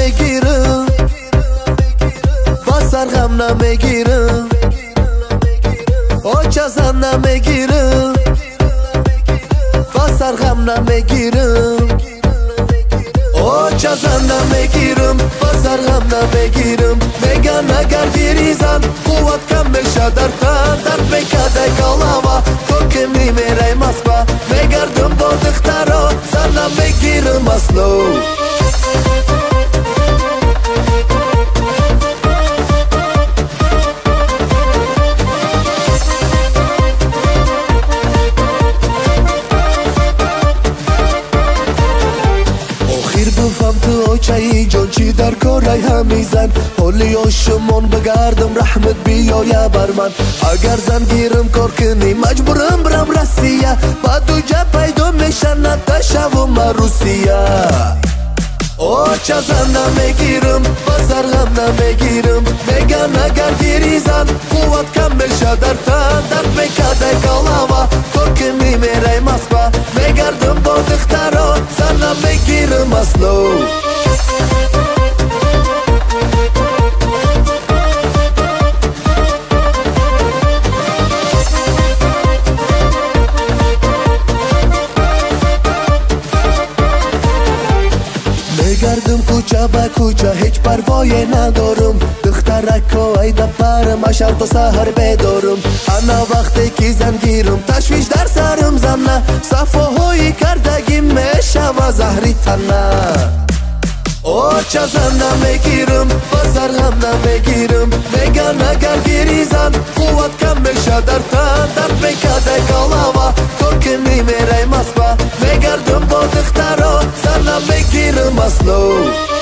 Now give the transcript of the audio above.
نمیگیرم با سر غم نمیگیرم آچ ازم نمیگیرم با سر غم نمیگیرم آچ ازم نمیگیرم با سر غم نمیگیرم میگن اگر بریزم قوت کم میشه در تن درد میکده کلاوا تو که میمیره مسبا میگردم با دخترا سر نمیگیرم اصلا بفهم تو آچه جان چی در کاری هم میزن حالی آشمان بگردم رحمت بیایه بر من اگر زن گیرم کار کنی مجبورم برم رسیه با دو جا پیدا میشن نتشوم روسیه آچه زن نمیگیرم با سر غم نمیگیرم میگن اگر گریزن قوت کم میشه در تن درد میکده کلاوا تو که میمیره مسبا میگردم با دخترا سر نمیگیرم اصلا میگردم کوچه به کوچه هیچ پروایی ندارم دخترکا ای دپرم اشر تا سهر بدارم انا وقتی که زن گیرم تشویش در سرم زنه صفاهایی کردگی میشه و زهری تنه آچه زن نمیگیرم با سر غم نمیگیرم میگن اگر گریزن قوت کم میشه در تن درد میکده کلاوا تو که میمیره مسبا میگردم با دخترا سر نمیگیرم اصلا